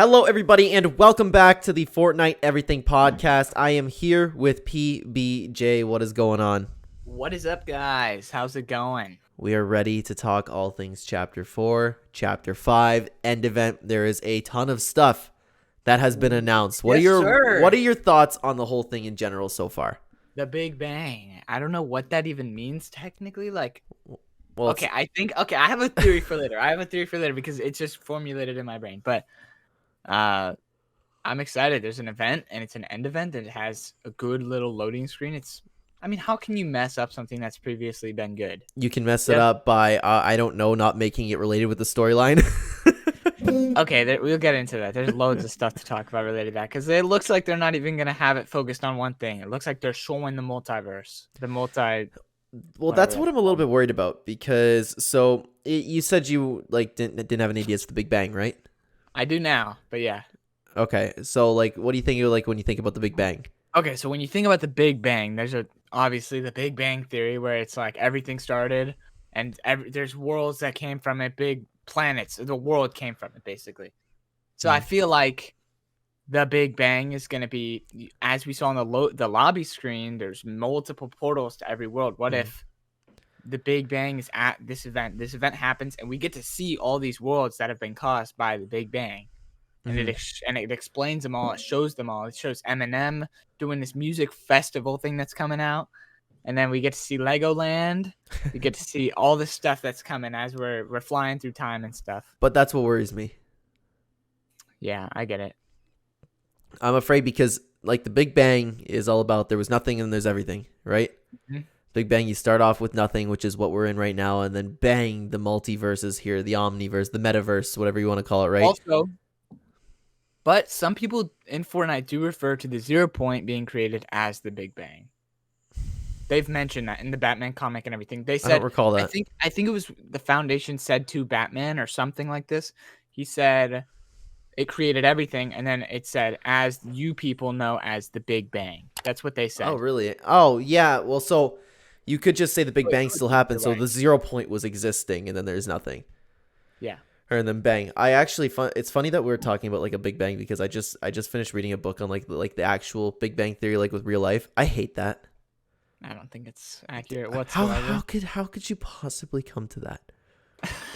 Hello, everybody, and welcome back to the Fortnite Everything podcast. I am here with PBJ. What is going on? What is up, guys? How's it going? We are ready to talk all things Chapter 4, Chapter 5, end event. There is a ton of stuff that has been announced. What are your thoughts on the whole thing in general so far? The Big Bang. I don't know what that even means technically. Like, well, I have a theory for later. Because it's just formulated in my brain. But I'm excited. There's an event, and it's an end event, and it has a good little loading screen. How can you mess up something that's previously been good? You can mess it up by, I don't know, not making it related with the storyline. Okay, we'll get into that. There's loads of stuff to talk about related to that, because it looks like they're not even going to have it focused on one thing. It looks like they're showing the multiverse. Well, that's what I'm a little bit worried about, because, you said you, didn't have any ideas for the Big Bang, right? I do now, but yeah. Okay, so, what do you think when you think about the Big Bang? Okay, so when you think about the Big Bang, there's obviously the Big Bang Theory, where it's like everything started, and there's worlds that came from it, big planets. The world came from it, basically. So I feel like the Big Bang is going to be, as we saw on the lobby screen, there's multiple portals to every world. What if the Big Bang is at this event? This event happens, and we get to see all these worlds that have been caused by the Big Bang. And it explains them all. It shows them all. It shows Eminem doing this music festival thing that's coming out. And then we get to see Legoland. We get to see all this stuff that's coming as we're flying through time and stuff. But that's what worries me. Yeah, I get it. I'm afraid because, the Big Bang is all about there was nothing and there's everything, right? Mm-hmm. Big Bang, you start off with nothing, which is what we're in right now, and then bang, the multiverse is here, the omniverse, the metaverse, whatever you want to call it, right? But some people in Fortnite do refer to the 0 point being created as the Big Bang. They've mentioned that in the Batman comic and everything. They said, I don't recall that. I think it was the Foundation said to Batman or something like this. He said it created everything, and then it said, as you people know as the Big Bang. That's what they said. Oh, really? Oh, yeah. Well, so you could just say the Big Bang still happened, so the 0 point was existing, and then there's nothing. Yeah. And then bang. It's funny that we're talking about a Big Bang, because I just finished reading a book on the actual Big Bang theory, with real life. I hate that. I don't think it's accurate whatsoever. How could you possibly come to that?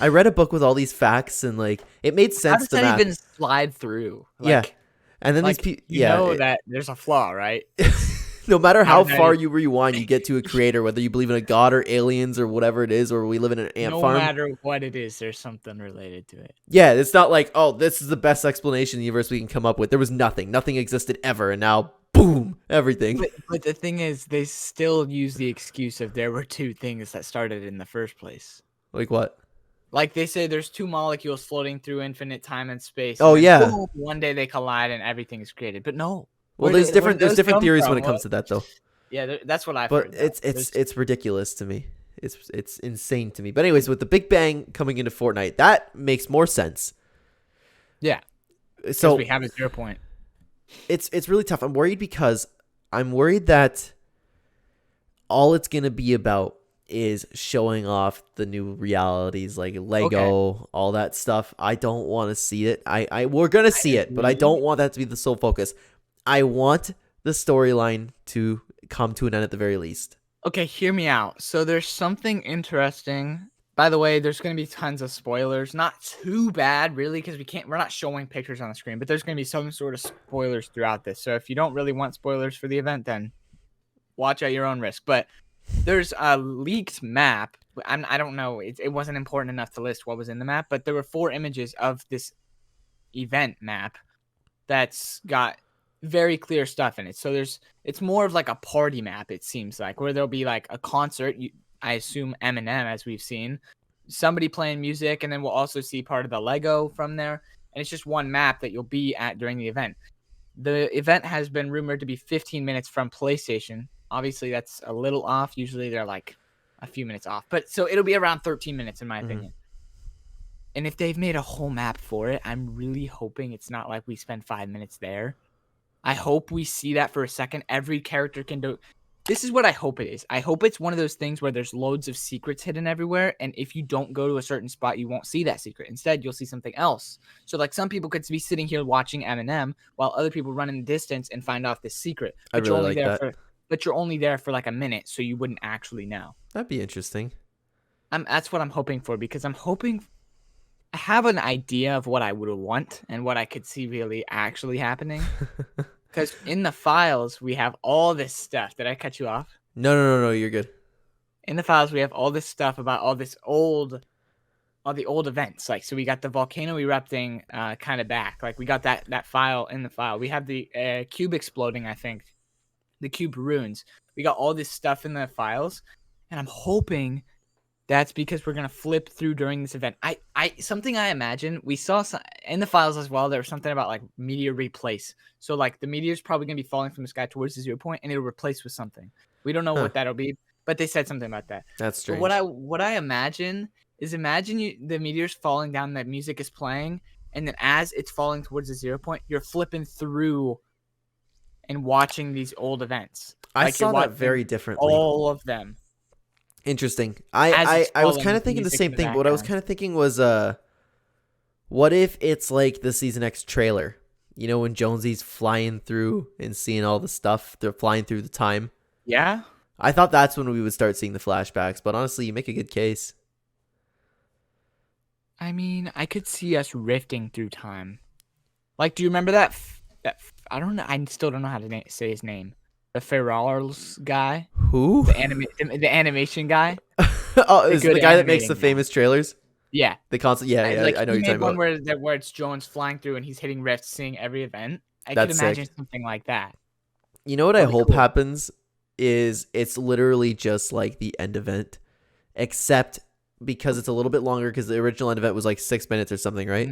I read a book with all these facts, and it made sense. How does that even slide through? Yeah. And then these people, that there's a flaw, right? No matter how far you rewind, you get to a creator, whether you believe in a god or aliens or whatever it is, or we live in an ant farm. No matter what it is, there's something related to it. Yeah, it's not this is the best explanation in the universe we can come up with. There was nothing. Nothing existed ever, and now, boom, everything. But the thing is, they still use the excuse of there were two things that started in the first place. Like what? They say there's two molecules floating through infinite time and space. Oh, yeah. Boom, one day they collide and everything is created. But no. Well, there's different theories when it comes to that, though. Yeah, that's what I've heard. But it's ridiculous to me. It's insane to me. But anyways, with the Big Bang coming into Fortnite, that makes more sense. Yeah. So we have a 0 point. It's really tough. I'm worried because I'm worried that all it's gonna be about is showing off the new realities like Lego, all that stuff. I don't want to see it. We're gonna see it, but I don't want that to be the sole focus. I want the storyline to come to an end at the very least. Okay, hear me out. So there's something interesting. By the way, there's going to be tons of spoilers. Not too bad, really, because we're not showing pictures on the screen, but there's going to be some sort of spoilers throughout this. So if you don't really want spoilers for the event, then watch at your own risk. But there's a leaked map. I don't know. It wasn't important enough to list what was in the map, but there were 4 images of this event map that's got very clear stuff in it. So it's more of like a party map, it seems like, where there'll be a concert. I assume Eminem, as we've seen, somebody playing music, and then we'll also see part of the Lego from there. And it's just one map that you'll be at during the event. The event has been rumored to be 15 minutes from PlayStation. Obviously, that's a little off. Usually they're a few minutes off. But so it'll be around 13 minutes, in my opinion. And if they've made a whole map for it, I'm really hoping it's not like we spend 5 minutes there. I hope we see that for a second. Every character can do. This is what I hope it is. I hope it's one of those things where there's loads of secrets hidden everywhere, and if you don't go to a certain spot, you won't see that secret. Instead, you'll see something else. So, like, some people could be sitting here watching Eminem while other people run in the distance and find off this secret. I But you're really only like there that. but you're only there for like a minute, so you wouldn't actually know. That'd be interesting. That's what I'm hoping for, because I have an idea of what I would want and what I could see really actually happening. Because in the files, we have all this stuff. Did I cut you off? No, you're good. In the files, we have all this stuff about all the old events. Like, so we got the volcano erupting kind of back. Like, we got that file in the file. We have the cube exploding, I think. The cube ruins. We got all this stuff in the files. And I'm hoping that's because we're going to flip through during this event. Something I imagine, we saw in the files as well, there was something about like meteor replace. So like the meteor's probably going to be falling from the sky towards the 0 point and it'll replace with something. We don't know what that'll be, but they said something about that. That's strange. But what I imagine is the meteor's falling down, that music is playing, and then as it's falling towards the 0 point, you're flipping through and watching these old events. I saw that very differently. All of them. Interesting. I was kind of thinking the same thing, but what I was kind of thinking was, what if it's like the Season X trailer? You know, when Jonesy's flying through and seeing all the stuff, they're flying through the time. Yeah. I thought that's when we would start seeing the flashbacks, but honestly, you make a good case. I mean, I could see us rifting through time. Like, do you remember that I don't know. I still don't know how to say his name. The Ferrars guy. Who? The animation guy. Oh, is the guy that makes the famous trailers? Yeah. The constant. Yeah, like, I know you're talking about. Where it's Jones flying through and he's hitting rifts, seeing every event. I That's could imagine sick. something like that. You know what I hope cool. happens is it's literally just like the end event, except because it's a little bit longer because the original end event was like 6 minutes or something, right?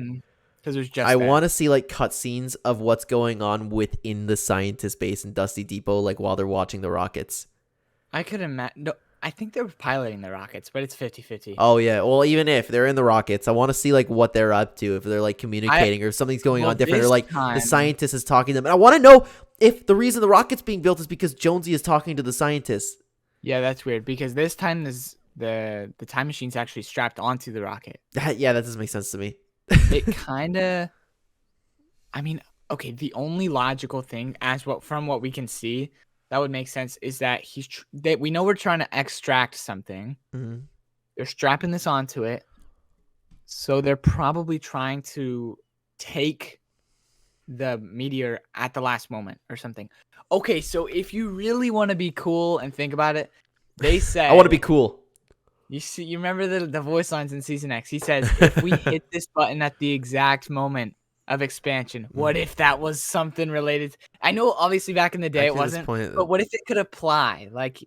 Because there's just I want to see like cutscenes of what's going on within the scientist base in Dusty Depot, like while they're watching the rockets. I could imagine. No, I think they were piloting the rockets, but it's 50-50. Oh yeah, well even if they're in the rockets, I want to see like what they're up to, if they're like communicating or if something's going on different, or like the scientist is talking to them. And I want to know if the reason the rocket's being built is because Jonesy is talking to the scientist. Yeah, that's weird because this time the time machine's actually strapped onto the rocket. Yeah, that doesn't make sense to me. It kind of, I mean, okay, the only logical thing from what we can see that would make sense is that we know we're trying to extract something. Mm-hmm. They're strapping this onto it, so they're probably trying to take the meteor at the last moment or something. Okay, so if you really want to be cool and think about it, they say I want to be cool. You remember the voice lines in Season X? He says, if we hit this button at the exact moment of expansion, what if that was something related? I know obviously back in the day it wasn't, but what if it could apply? Like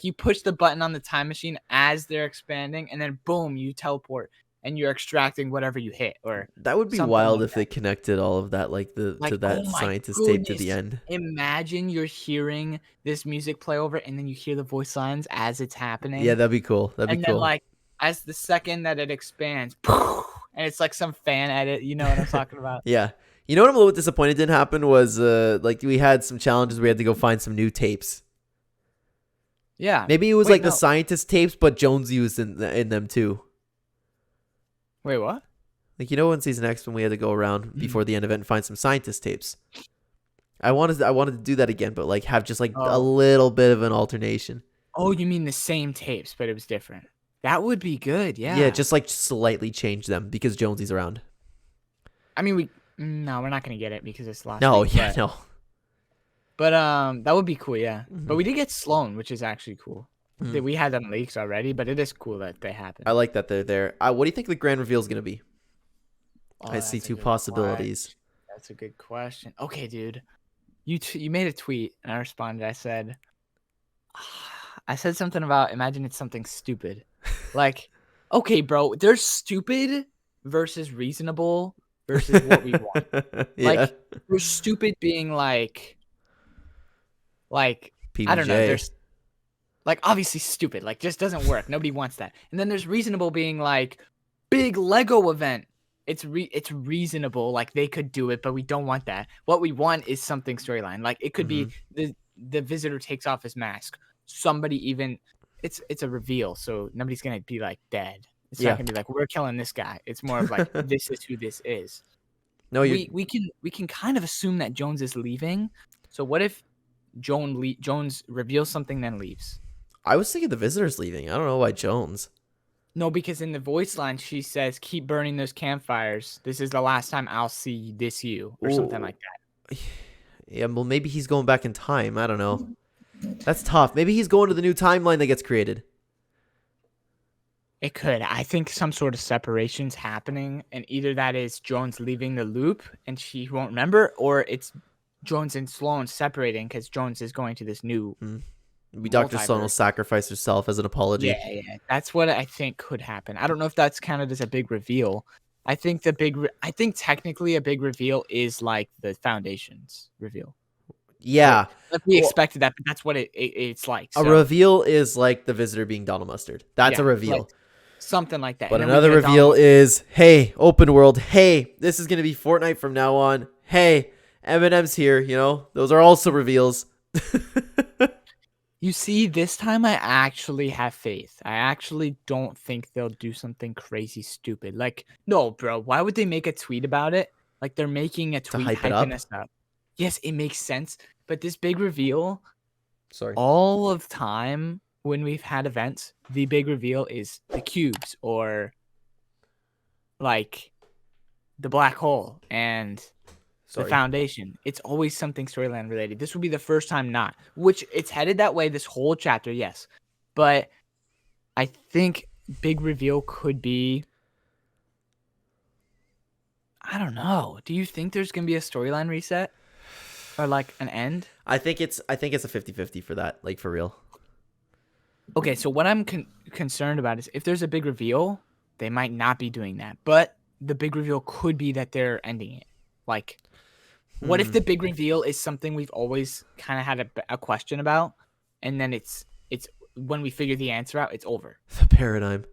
you push the button on the time machine as they're expanding and then boom, you teleport and you're extracting whatever you hit. Or that would be wild if they connected all of that to that scientist tape to the end. Imagine you're hearing this music play over and then you hear the voice lines as it's happening. Yeah, that'd be cool. And then like as the second that it expands, and it's like some fan edit, you know what I'm talking about? Yeah. You know what I'm a little disappointed didn't happen was like we had some challenges we had to go find some new tapes. Yeah. Maybe it was the scientist tapes, but Jonesy was in them too. Wait, what? Like, you know, in Season X when we had to go around before the end event and find some scientist tapes. I wanted to do that again, but like have just like a little bit of an alternation. Oh, you mean the same tapes, but it was different. That would be good, yeah. Yeah, just like slightly change them because Jonesy's around. I mean, we're not gonna get it because it's last. No, week, yeah, no. But that would be cool, yeah. Mm-hmm. But we did get Sloan, which is actually cool. Mm-hmm. We had them leaks already, but it is cool that they happened. I like that they're there. What do you think the grand reveal is gonna be? I see two possibilities. That's a good question. Okay, dude, you made a tweet and I responded. I said something about imagine it's something stupid. Like, okay, bro, there's stupid versus reasonable versus what we want. Yeah. Like, there's stupid being like PBJ. I don't know. There's like obviously stupid, like just doesn't work. Nobody wants that. And then there's reasonable being like big Lego event. It's reasonable, like they could do it, but we don't want that. What we want is something storyline. Like it could be the visitor takes off his mask. somebody even it's a reveal, so nobody's gonna be like dead. It's Yeah. not gonna be like we're killing this guy. It's more of like this is who this is. No, We can kind of assume that Jones is leaving. So what if Jones reveals something then leaves? I was thinking the visitor's leaving. I don't know why Jones. No, because in the voice line she says, "Keep burning those campfires. This is the last time I'll see you," or something like that. Yeah, well, maybe he's going back in time. I don't know. That's tough. Maybe he's going to the new timeline that gets created. It could. I think some sort of separation's happening, and either that is Jones leaving the loop and she won't remember, or it's Jones and Sloan separating because Jones is going to this new. Maybe Dr. Sloan will multiverse. sacrifice herself as an apology. Yeah. That's what I think could happen. I don't know if that's counted as a big reveal. I think technically a big reveal is like the Foundation's reveal. Yeah. Like we expected that, but that's what it's like. A reveal is like the visitor being Donald Mustard. That's a reveal. Like something like that. But another reveal is, hey, open world. Hey, this is going to be Fortnite from now on. Hey, Eminem's here. You know, those are also reveals. You see, this time I actually have faith. I actually don't think they'll do something crazy stupid. Like, no, bro, why would they make a tweet about it? Like, they're making a tweet hype it hyping up? us up. Yes, it makes sense. But this big reveal, Sorry. all of time when we've had events, the big reveal is the cubes or like the black hole and the Foundation. It's always something storyline related. This will be the first time not, which it's headed that way this whole chapter, yes. But I think big reveal could be, I don't know. Do you think there's going to be a storyline reset or like an end? I think it's a 50-50 for that, like for real. Okay, so what I'm concerned about is if there's a big reveal, they might not be doing that. But the big reveal could be that they're ending it. Like, what if the big reveal is something we've always kind of had a question about, and then it's when we figure the answer out, it's over. The paradigm.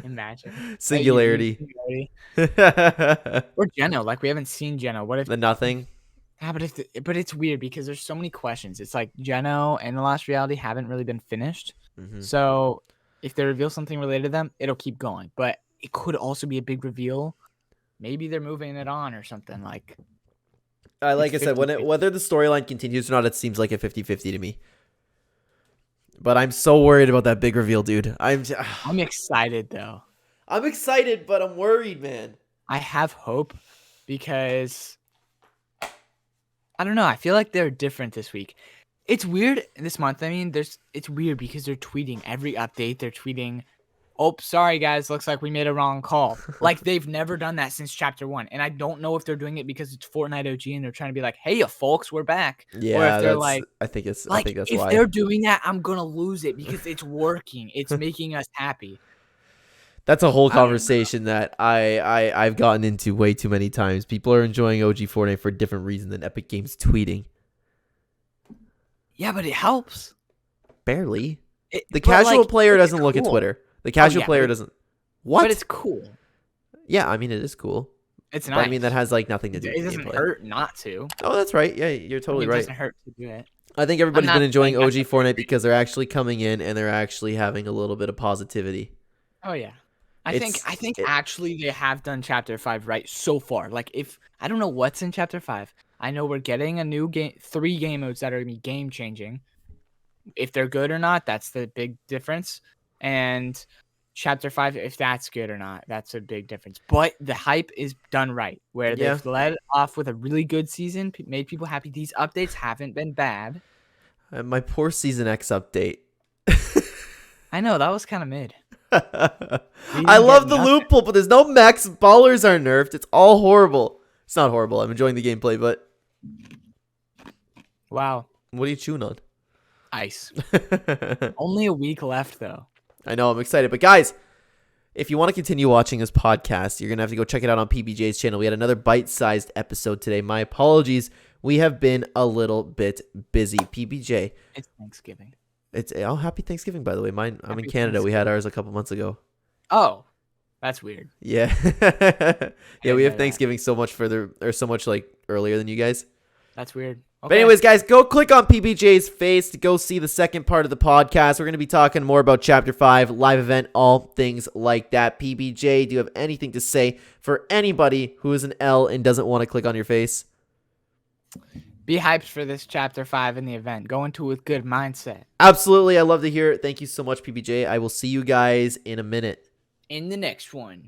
Imagine. Singularity. Or Geno, like we haven't seen Geno. What if The nothing? Yeah, but it's weird because there's so many questions. It's like Geno and The Lost Reality haven't really been finished. So if they reveal something related to them, it'll keep going. But it could also be a big reveal. Maybe they're moving it on or something like. Like I said, whether the storyline continues or not, it seems like a 50-50 to me. But I'm so worried about that big reveal, dude. I'm excited, though. I'm excited, but I'm worried, man. I have hope because, I don't know, I feel like they're different this week. It's weird this month. I mean, it's weird because they're tweeting every update. They're tweeting, "Oh, sorry guys, looks like we made a wrong call." Like they've never done that since chapter 1. And I don't know if they're doing it because it's Fortnite OG and they're trying to be like, "Hey, you folks, we're back." Yeah, or if they're like, I think that's if why. they're doing that, I'm gonna lose it because it's working. It's making us happy. That's a whole conversation that I've gotten into way too many times. People are enjoying OG Fortnite for a different reason than Epic Games tweeting. Yeah, but it helps. Barely. The casual player doesn't look at Twitter. The casual player doesn't. What? But it's cool. Yeah, I mean, it is cool. It's nice. But I mean, that has like nothing to do with it. It doesn't hurt not to. Oh, that's right. Yeah, you're totally right. It doesn't hurt to do it. I think everybody's been enjoying OG Fortnite because they're actually coming in and they're actually having a little bit of positivity. Oh yeah. I think actually they have done chapter 5 right so far. Like if I don't know what's in chapter 5. I know we're getting a new game, 3 game modes that are gonna be game changing. If they're good or not, that's the big difference. And chapter 5, if that's good or not, that's a big difference. But the hype is done right, where they've led off with a really good season, made people happy. These updates haven't been bad. My poor Season X update. I know, that was kind of mid. I love the loophole, but there's no max. Ballers are nerfed. It's all horrible. It's not horrible. I'm enjoying the gameplay, but... Wow. What are you chewing on? Ice. Only a week left, though. I know. I'm excited. But guys, if you want to continue watching this podcast, you're going to have to go check it out on PBJ's channel. We had another bite-sized episode today. My apologies. We have been a little bit busy. PBJ. It's Thanksgiving. Happy Thanksgiving, by the way. I'm in Canada. We had ours a couple months ago. Oh, that's weird. Yeah. Yeah, we have Thanksgiving so much like earlier than you guys. That's weird. But anyways, guys, go click on PBJ's face to go see the second part of the podcast. We're going to be talking more about Chapter 5, live event, all things like that. PBJ, do you have anything to say for anybody who is an L and doesn't want to click on your face? Be hyped for this Chapter 5 in the event. Go into it with good mindset. Absolutely. I love to hear it. Thank you so much, PBJ. I will see you guys in a minute. In the next one.